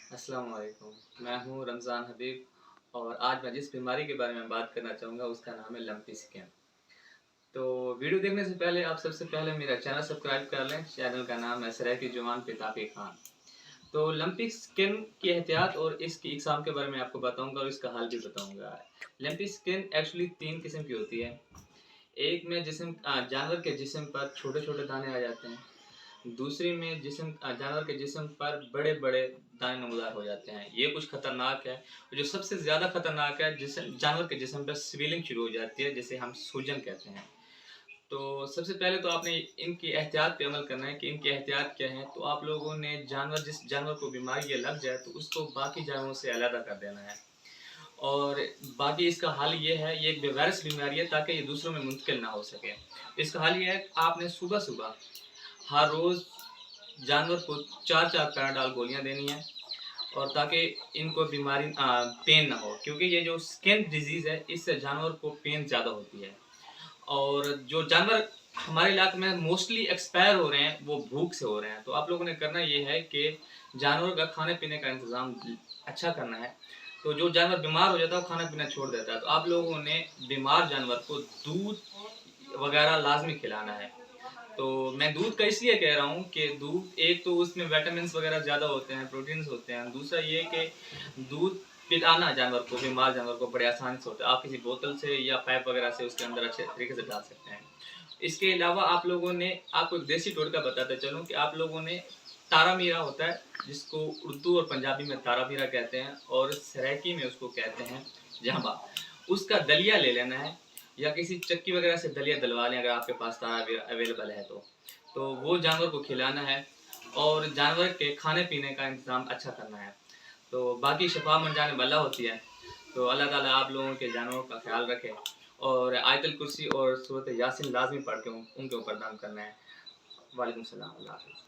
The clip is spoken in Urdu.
السلام علیکم، میں ہوں رمضان حبیب اور آج میں جس بیماری کے بارے میں بات کرنا چاہوں گا اس کا نام ہے لمپی سکن۔ تو ویڈیو دیکھنے سے پہلے آپ سب سے پہلے میرا چینل سبسکرائب کر لیں۔ چینل کا نام ہے سریکی جوان پتافی خان۔ تو لمپی سکن کی احتیاط اور اس کی اقسام کے بارے میں آپ کو بتاؤں گا اور اس کا حل بھی بتاؤں گا۔ لمپی سکن ایکچولی 3 قسم کی ہوتی ہے۔ ایک میں جانور کے جسم پر چھوٹے چھوٹے دانے آ جاتے ہیں، دوسری میں جانور کے جسم پر بڑے بڑے دانے نمودار ہو جاتے ہیں۔ یہ کچھ خطرناک ہے۔ جو سب سے زیادہ خطرناک ہے جانور کے جسم پر سویلنگ شروع ہو جاتی ہے جسے ہم سوجن کہتے ہیں۔ تو سب سے پہلے تو آپ نے ان کی احتیاط پہ عمل کرنا ہے کہ ان کی احتیاط کیا ہے۔ تو آپ لوگوں نے جس جانور کو بیماری یہ لگ جائے تو اس کو باقی جانوروں سے علیحدہ کر دینا ہے، اور باقی اس کا حل یہ ہے، یہ ایک بے وائرس بیماری ہے تاکہ یہ دوسروں میں منتقل نہ ہو سکے۔ اس کا حل یہ ہے کہ آپ نے صبح صبح ہر روز جانور کو 4 پیراڈال گولیاں دینی ہیں، اور تاکہ ان کو بیماری پین نہ ہو، کیونکہ یہ جو سکن ڈیزیز ہے اس سے جانور کو پین زیادہ ہوتی ہے۔ اور جو جانور ہمارے علاقے میں موسٹلی ایکسپائر ہو رہے ہیں وہ بھوک سے ہو رہے ہیں۔ تو آپ لوگوں نے کرنا یہ ہے کہ جانور کا کھانے پینے کا انتظام اچھا کرنا ہے۔ تو جو جانور بیمار ہو جاتا ہے وہ کھانا پینا چھوڑ دیتا ہے، تو آپ لوگوں نے بیمار جانور کو دودھ وغیرہ لازمی کھلانا ہے۔ تو میں دودھ کا اس لیے کہہ رہا ہوں کہ دودھ ایک تو اس میں ویٹامنس وغیرہ زیادہ ہوتے ہیں، پروٹینز ہوتے ہیں، دوسرا یہ کہ دودھ پلانا جانور کو، بیمار جانور کو بڑے آسانی سے ہوتا ہے۔ آپ کسی بوتل سے یا پائپ وغیرہ سے اس کے اندر اچھے طریقے سے ڈال سکتے ہیں۔ اس کے علاوہ آپ کو ایک دیسی ٹوٹکا بتاتا چلوں کہ آپ لوگوں نے تارا میرا ہوتا ہے جس کو اردو اور پنجابی میں تارا میرا کہتے ہیں اور سریکی میں اس کو کہتے ہیں جہاں، اس کا دلیا لے لینا ہے، یا کسی چکی وغیرہ سے دلیا دلوا لیں اگر آپ کے پاس تارا اویلیبل ہے تو وہ جانور کو کھلانا ہے، اور جانور کے کھانے پینے کا انتظام اچھا کرنا ہے۔ تو باقی شفا من جانے بلا ہوتی ہے۔ تو اللہ تعالیٰ آپ لوگوں کے جانوروں کا خیال رکھے، اور آیت الکرسی اور سورۃ یاسین لازمی پڑھ کے ان کے اوپر دم کرنا ہے۔ وعلیکم السلام، اللہ حافظ۔